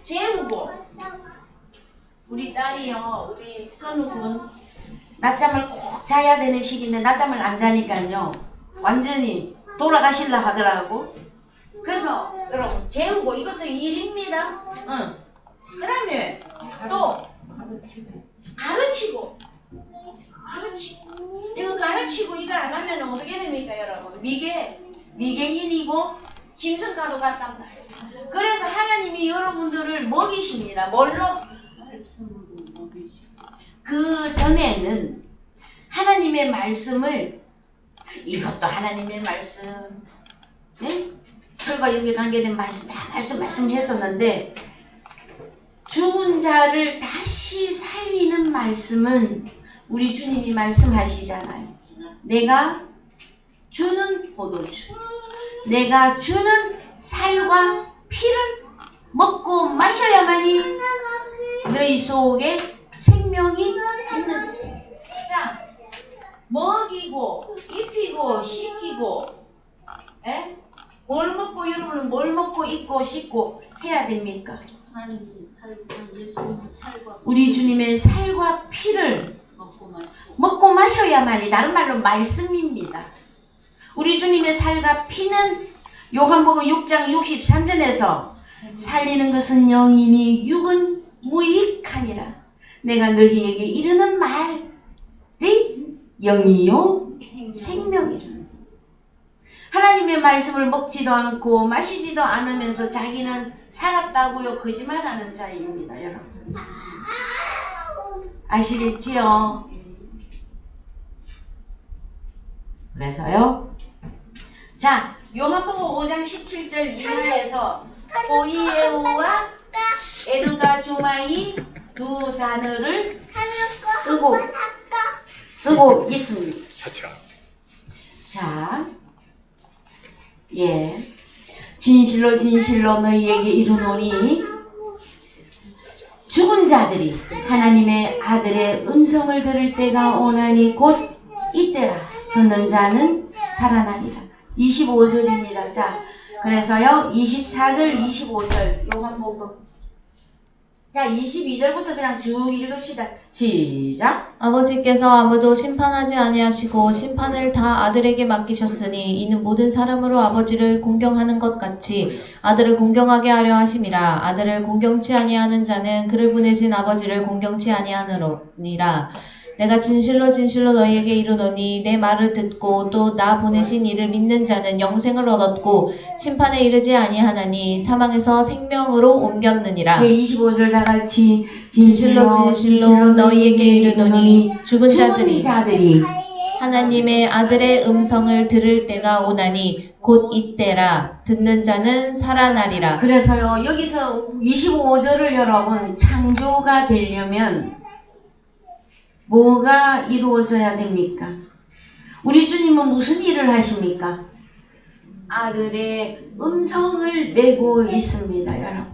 재우고. 우리 딸이요, 우리 선우군 낮잠을 꼭 자야 되는 시기인데 낮잠을 안 자니까요 완전히 돌아가실라 하더라고. 그래서 여러분 재우고 이것도 일입니다. 그 다음에 또 가르치고 이거 가르치고 이거 안 하면 어떻게 됩니까 여러분? 미개인이고 짐승가도 같단 말이에요. 그래서 하나님이 여러분들을 먹이십니다. 뭘로? 그 전에는 하나님의 말씀을, 이것도 하나님의 말씀, 네? 혈과 육에 관계된 말씀, 다 말씀 했었는데, 죽은 자를 다시 살리는 말씀은 우리 주님이 말씀하시잖아요. 내가 주는 포도주, 내가 주는 살과 피를 먹고 마셔야만이 너희 속에 생명이 있는. 자, 먹이고 입히고 씻기고, 뭘 먹고 여러분은 뭘 먹고 입고 씻고 해야 됩니까? 우리 주님의 살과 피를 먹고 마셔야만이, 다른 말로 말씀입니다. 우리 주님의 살과 피는 요한복음 6장 63절에서 살리는 것은 영이니 육은 무익하니라. 내가 너희에게 이르는 말이 영이요 생명이라. 하나님의 말씀을 먹지도 않고 마시지도 않으면서 자기는 살았다고요 거짓말하는 자입니다. 여러분 아시겠지요? 그래서요, 자, 요한복음 5장 17절 이하에서 보이에오와 에르가 조마이 두 단어를 쓰고 있습니다. 자, 진실로 진실로 너희에게 이르노니 죽은 자들이 하나님의 아들의 음성을 들을 때가 오나니 곧 이때라. 듣는 자는 살아나리라. 25절입니다. 자, 그래서요 24절 25절 요한복음, 자 22절부터 그냥 쭉 읽읍시다. 시작. 아버지께서 아무도 심판하지 아니하시고 심판을 다 아들에게 맡기셨으니 이는 모든 사람으로 아버지를 공경하는 것 같이 아들을 공경하게 하려 하심이라. 아들을 공경치 아니하는 자는 그를 보내신 아버지를 공경치 아니하느니라. 내가 진실로 진실로 너희에게 이르노니 내 말을 듣고 또 나 보내신 이를 믿는 자는 영생을 얻었고 심판에 이르지 아니하나니 사망에서 생명으로 옮겼느니라. 25절 다 같이 진실로 진실로 너희에게 이르노니 죽은 자들이 하나님의 아들의 음성을 들을 때가 오나니 곧 이때라. 듣는 자는 살아나리라. 그래서요 여기서 25절을 여러분 창조가 되려면 뭐가 이루어져야 됩니까? 우리 주님은 무슨 일을 하십니까? 아들의 음성을 내고 있습니다, 여러분.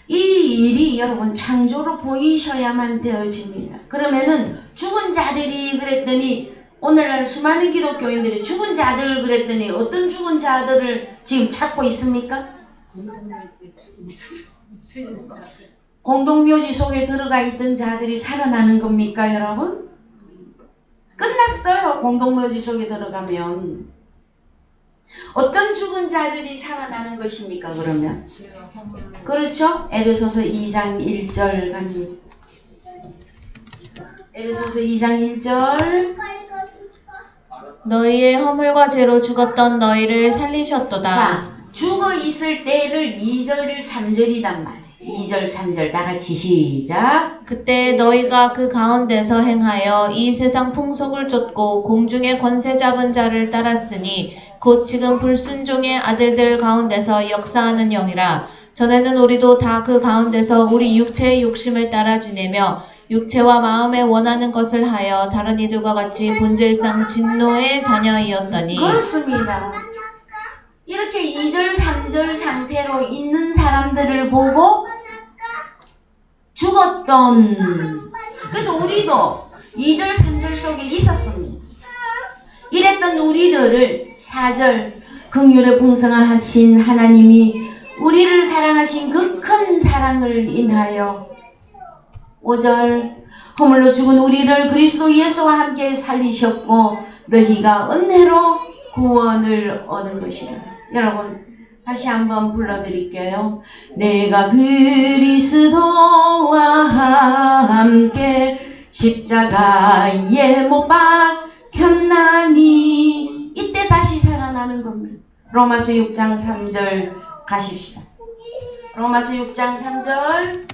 이 일이 여러분 창조로 보이셔야만 되어집니다. 그러면은 죽은 자들이 그랬더니 오늘날 수많은 기독교인들이 죽은 자들 그랬더니 어떤 죽은 자들을 지금 찾고 있습니까? 공동묘지 속에 들어가 있던 자들이 살아나는 겁니까, 여러분? 끝났어요. 공동묘지 속에 들어가면. 어떤 죽은 자들이 살아나는 것입니까, 그러면? 그렇죠? 에베소서 2장 1절 갑니다. 에베소서 2장 1절. 너희의 허물과 죄로 죽었던 너희를 살리셨도다. 자, 죽어 있을 때를 2절 3절이단 말이에요. 2절 3절 다 같이 시작. 그때 너희가 그 가운데서 행하여 이 세상 풍속을 쫓고 공중의 권세 잡은 자를 따랐으니 곧 지금 불순종의 아들들 가운데서 역사하는 영이라. 전에는 우리도 다 그 가운데서 우리 육체의 욕심을 따라 지내며 육체와 마음에 원하는 것을 하여 다른 이들과 같이 본질상 진노의 자녀이었더니. 그렇습니다. 이렇게 2절 3절 상태로 있는 사람들을 보고 죽었던. 그래서 우리도 2절 3절 속에 있었습니다. 이랬던 우리들을 4절 긍휼에 풍성하신 하나님이 우리를 사랑하신 그 큰 사랑을 인하여 5절 허물로 죽은 우리를 그리스도 예수와 함께 살리셨고 너희가 은혜로 구원을 얻은 것이라. 여러분 다시 한번 불러드릴게요. 내가 그리스도와 함께 십자가에 못 박혔나니. 이때 다시 살아나는 겁니다. 로마서 6장 3절 가십시다. 로마서 6장 3절.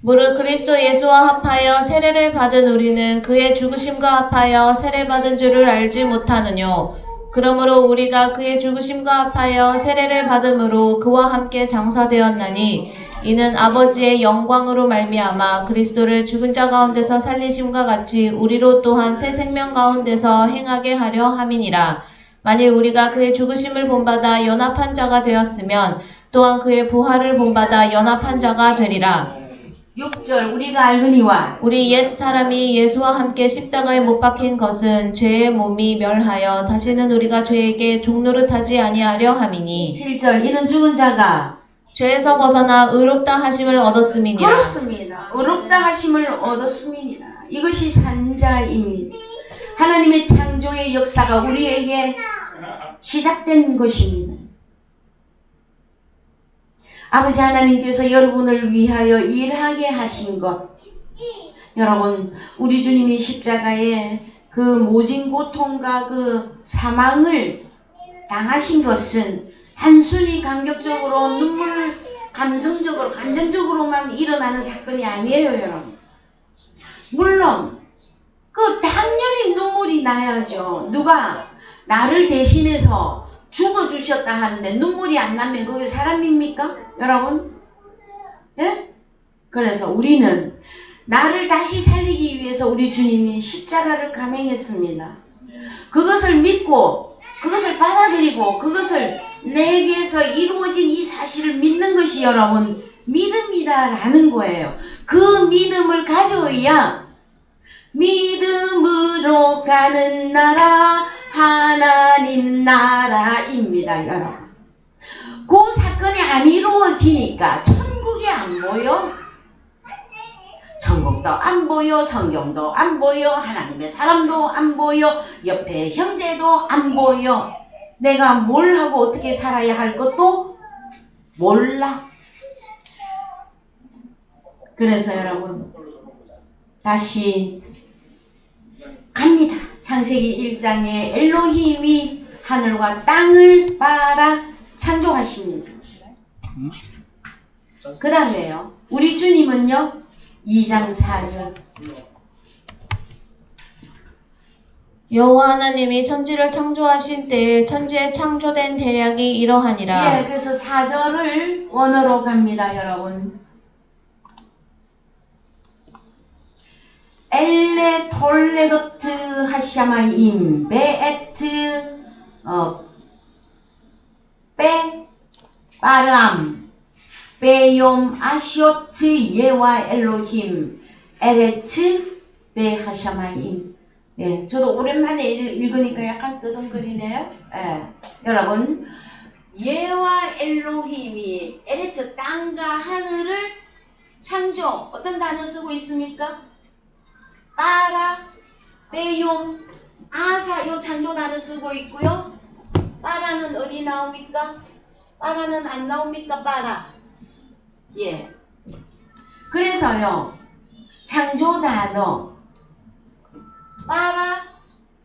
무릇 그리스도 예수와 합하여 세례를 받은 우리는 그의 죽으심과 합하여 세례받은 줄을 알지 못하느뇨. 그러므로 우리가 그의 죽으심과 합하여 세례를 받음으로 그와 함께 장사되었나니 이는 아버지의 영광으로 말미암아 그리스도를 죽은 자 가운데서 살리심과 같이 우리로 또한 새 생명 가운데서 행하게 하려 함이니라. 만일 우리가 그의 죽으심을 본받아 연합한 자가 되었으면 또한 그의 부활을 본받아 연합한 자가 되리라. 6절 우리가 알거니와 우리 옛 사람이 예수와 함께 십자가에 못 박힌 것은 죄의 몸이 멸하여 다시는 우리가 죄에게 종노릇하지 아니하려 함이니. 7절 이는 죽은 자가 죄에서 벗어나 의롭다 하심을 얻었음이니라. 그렇습니다. 의롭다 하심을 얻었음이니라. 이것이 산자입니다. 하나님의 창조의 역사가 우리에게 시작된 것입니다. 아버지 하나님께서 여러분을 위하여 일하게 하신 것. 여러분 우리 주님이 십자가에 그 모진 고통과 그 사망을 당하신 것은 단순히 감격적으로 눈물 감성적으로 감정적으로만 일어나는 사건이 아니에요, 여러분. 물론 그 당연히 눈물이 나야죠. 누가 나를 대신해서 죽어주셨다 하는데 눈물이 안 나면 그게 사람입니까? 여러분? 예? 그래서 우리는 나를 다시 살리기 위해서 우리 주님이 십자가를 감행했습니다. 그것을 믿고 그것을 받아들이고 그것을 내게서 이루어진 이 사실을 믿는 것이 여러분 믿음이다라는 거예요. 그 믿음을 가져야 믿음으로 가는 나라 하나님 나라입니다, 여러분. 그 사건이 안 이루어지니까 천국이 안 보여. 천국도 안 보여, 성경도 안 보여, 하나님의 사람도 안 보여, 옆에 형제도 안 보여. 내가 뭘 하고 어떻게 살아야 할 것도 몰라. 그래서 여러분 다시 갑니다. 창세기 1장에 엘로힘이 하늘과 땅을 빨아 창조하십니다. 그 다음에요. 우리 주님은요. 2장 4절 여호와 하나님이 천지를 창조하신 때에 천지에 창조된 대략이 이러하니라. 예, 그래서 4절을 원어로 갑니다, 여러분. 엘레 톨레도트 하샤마임 베에트 빼 빠르암 베욤 아쇼트 예와 엘로힘 에레츠 베하샤마임. 예, 저도 오랜만에 읽으니까 약간 뜨끔거리네요. 예, 여러분, 예와 엘로힘이 에레츠 땅과 하늘을 창조, 어떤 단어 쓰고 있습니까? 빠라, 베욤, 아사, 요 창조 단어 쓰고 있고요. 빠라는 어디 나옵니까? 빠라는 안 나옵니까? 빠라. 예. 그래서요, 창조 단어, 빠라,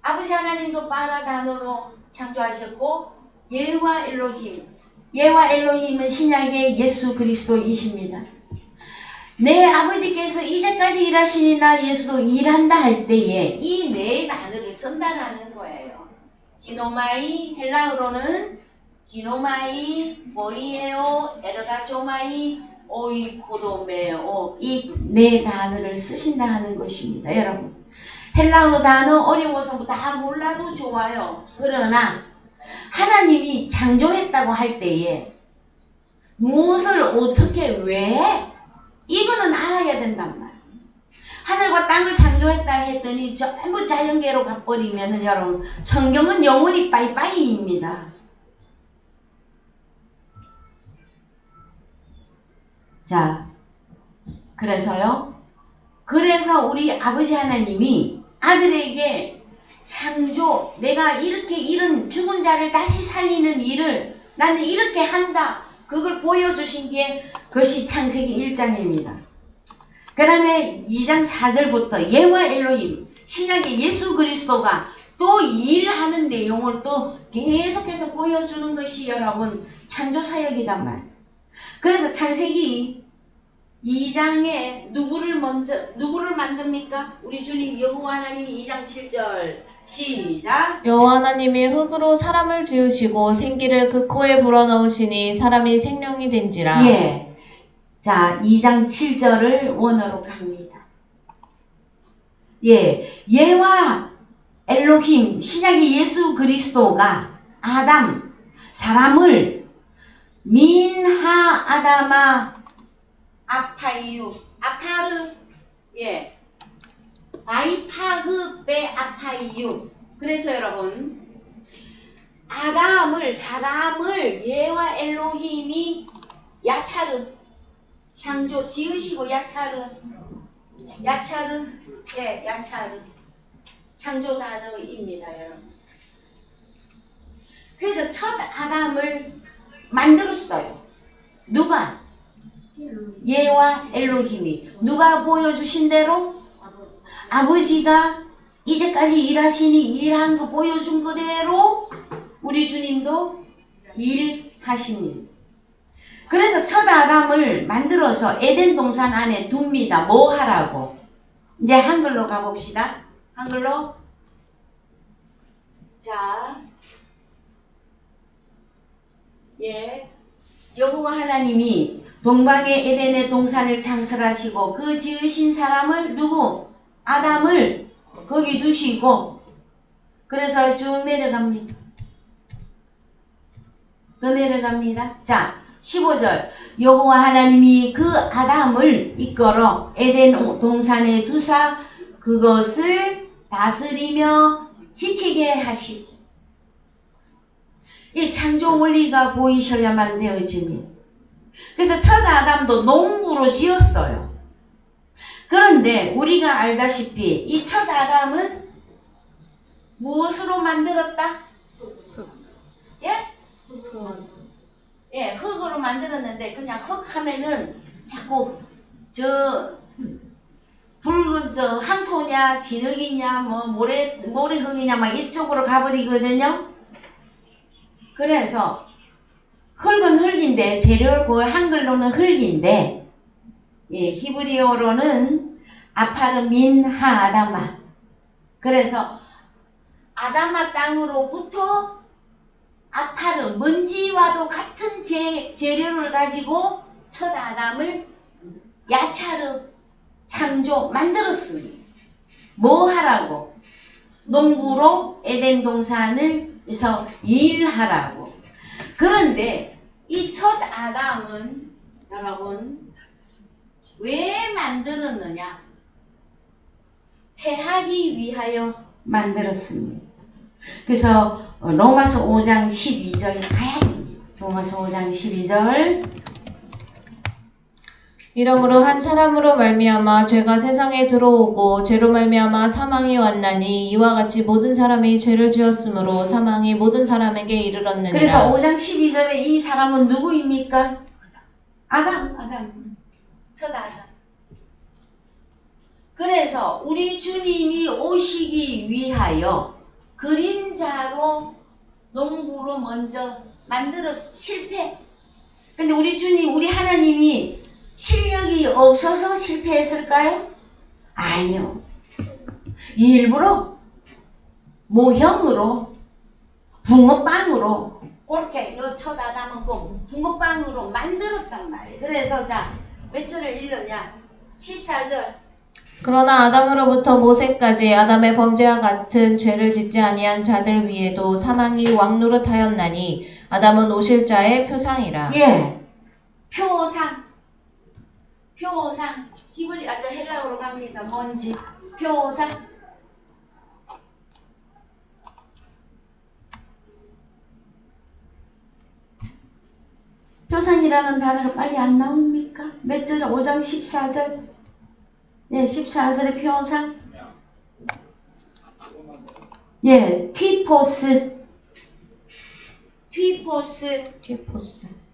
아버지 하나님도 빠라 단어로 창조하셨고, 예와 엘로힘, 예와 엘로힘은 신약의 예수 그리스도이십니다. 내 아버지께서 이제까지 일하시니 나 예수도 일한다 할 때에 이 네 단어를 쓴다라는 거예요. 기노마이, 헬라어로는 기노마이, 모이에오, 에르가조마이, 오이코도메오, 이 네 단어를 쓰신다 하는 것입니다. 여러분, 헬라어 단어 어려워서 다 몰라도 좋아요. 그러나 하나님이 창조했다고 할 때에 무엇을 어떻게 왜 이거는 알아야 된단 말이에요. 하늘과 땅을 창조했다 했더니 전부 자연계로 가버리면은 여러분, 성경은 영원히 빠이빠이입니다. 자, 그래서 우리 아버지 하나님이 아들에게 창조, 내가 이렇게 이런 죽은 자를 다시 살리는 일을 나는 이렇게 한다, 그걸 보여주신 게 그것이 창세기 1장입니다. 그 다음에 2장 4절부터 예와 엘로힘, 신약의 예수 그리스도가 또 일하는 내용을 또 계속해서 보여주는 것이 여러분 창조 사역이단 말이에요. 그래서 창세기 2장에 누구를 만듭니까? 우리 주님 여호와 하나님이 2장 7절 시작. 여호와 하나님이 흙으로 사람을 지으시고 생기를 그 코에 불어넣으시니 사람이 생명이 된지라. 예. 자, 2장 7절을 원어로 갑니다. 예. 예와 엘로힘, 신약의 예수 그리스도가 사람을 민하 아다마 아파이유, 아파르, 예. 바이파흐 베 아파이유. 그래서 여러분, 사람을 예와 엘로힘이 야차르, 창조 지으시고 야차르, 예, 야차르 창조 단어입니다, 여러분. 그래서 첫 아담을 만들었어요. 누가? 예와 엘로힘이. 누가 보여주신 대로? 아버지가 이제까지 일하시니 일한 거 보여준 그대로 우리 주님도 일하십니다. 그래서 첫 아담을 만들어서 에덴 동산 안에 둡니다. 뭐 하라고? 이제 한글로 가봅시다. 한글로. 자, 예, 여호와 하나님이 동방의 에덴의 동산을 창설하시고 그 지으신 사람을 누구? 아담을 거기 두시고, 그래서 쭉 내려갑니다. 더 내려갑니다. 자, 15절. 여호와 하나님이 그 아담을 이끌어 에덴 동산에 두사 그것을 다스리며 지키게 하시고. 이 창조 원리가 보이셔야만 되어집니다. 그래서 첫 아담도 농부로 지었어요. 그런데 우리가 알다시피 이 첫 아담은 무엇으로 만들었다? 예? 예, 흙으로 만들었는데 그냥 흙 하면은 자꾸 붉은 항토냐 진흙이냐 뭐 모래흙이냐 막 이쪽으로 가버리거든요. 그래서 흙은 흙인데 재료고 한글로는 흙인데, 예, 히브리어로는 아파르민하 아다마. 그래서 아다마 땅으로부터 아파르, 먼지와도 같은 재료를 가지고 첫 아담을 야차르 창조 만들었습니다. 뭐 하라고? 농부로 에덴 동산에서 일하라고. 그런데 이 첫 아담은 여러분, 왜 만들었느냐? 패하기 위하여 만들었습니다. 그래서 로마서 5장 12절 가야 됩니다. 로마서 5장 12절. 이러므로 한 사람으로 말미암아 죄가 세상에 들어오고 죄로 말미암아 사망이 왔나니 이와 같이 모든 사람이 죄를 지었으므로 사망이 모든 사람에게 이르렀느니라. 그래서 5장 12절에 이 사람은 누구입니까? 아담. 첫 아담. 그래서 우리 주님이 오시기 위하여 그림자로 농부로 먼저 만들었어. 실패. 근데 우리 주님, 우리 하나님이 실력이 없어서 실패했을까요? 아니요. 일부러 모형으로 붕어빵으로 그렇게 너 첫 아담은 꼭 붕어빵으로 만들었단 말이에요. 그래서 자, 몇 절을 읽느냐? 14절. 그러나 아담으로부터 모세까지 아담의 범죄와 같은 죄를 짓지 아니한 자들 위에도 사망이 왕노릇하였나니 아담은 오실 자의 표상이라. 예. 표상. 히브리 저 헬라어로 갑니다. 뭔지. 표상. 표상이라는 단어가 빨리 안 나옵니까? 몇 절? 5장 14절. 예, 14절의 표상. 예, 티포스. 티포스.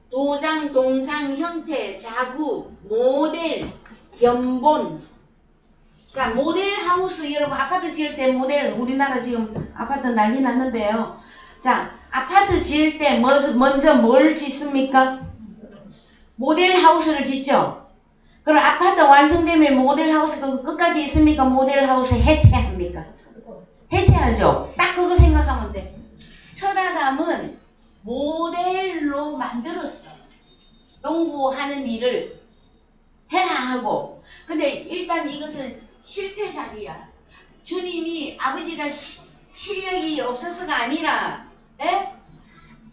도장, 동상, 형태, 자구, 모델, 견본. 자, 모델 하우스, 여러분 아파트 지을 때 모델, 우리나라 지금 아파트 난리 났는데요. 자, 아파트 지을 때 먼저 뭘 짓습니까? 모델 하우스를 짓죠. 그럼 아파트 완성되면 모델 하우스가 끝까지 있습니까? 모델 하우스 해체합니까? 해체하죠. 딱 그거 생각하면 돼. 첫 아담은 모델로 만들었어. 농부하는 일을 해라 하고. 근데 일단 이것은 실패작이야. 주님이 아버지가 실력이 없어서가 아니라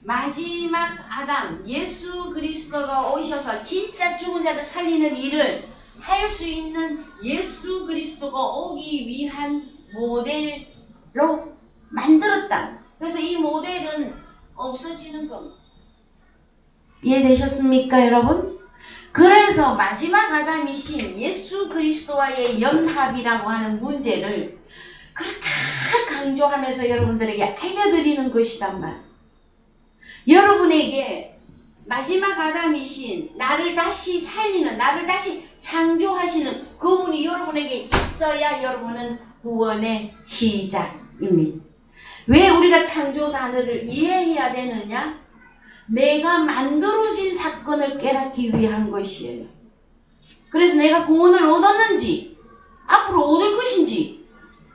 마지막 아담 예수 그리스도가 오셔서 진짜 죽은 자들 살리는 일을 할 수 있는 예수 그리스도가 오기 위한 모델로 만들었다. 그래서 이 모델은 없어지는 겁니다. 이해되셨습니까, 여러분? 그래서 마지막 아담이신 예수 그리스도와의 연합이라고 하는 문제를 그렇게 강조하면서 여러분들에게 알려드리는 것이단 말. 여러분에게 마지막 아담이신 나를 다시 살리는, 나를 다시 창조하시는 그분이 여러분에게 있어야 여러분은 구원의 시작입니다. 왜 우리가 창조 단어를 이해해야 되느냐? 내가 만들어진 사건을 깨닫기 위한 것이에요. 그래서 내가 구원을 얻었는지, 앞으로 얻을 것인지,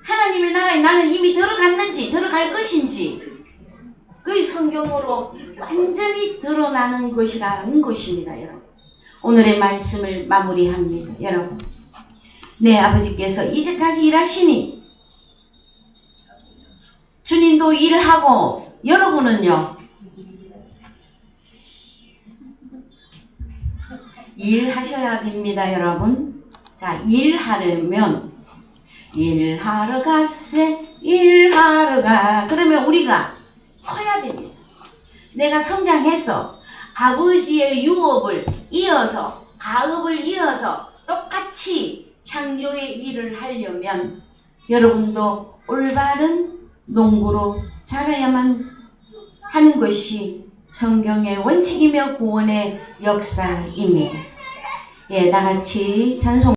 하나님의 나라에 나는 이미 들어갔는지, 들어갈 것인지, 그 성경으로 완전히 드러나는 것이라는 것입니다, 여러분. 오늘의 말씀을 마무리합니다, 여러분. 내 아버지께서 이제까지 일하시니, 주님도 일하고, 여러분은요, 일하셔야 됩니다, 여러분. 자, 일하려면 일하러 갔세, 일하러 가. 그러면 우리가 커야 됩니다. 내가 성장해서 아버지의 유업을 이어서, 가업을 이어서 똑같이 창조의 일을 하려면 여러분도 올바른 농부로 자라야만 하는 것이 성경의 원칙이며 구원의 역사입니다. 예, 나같이 찬송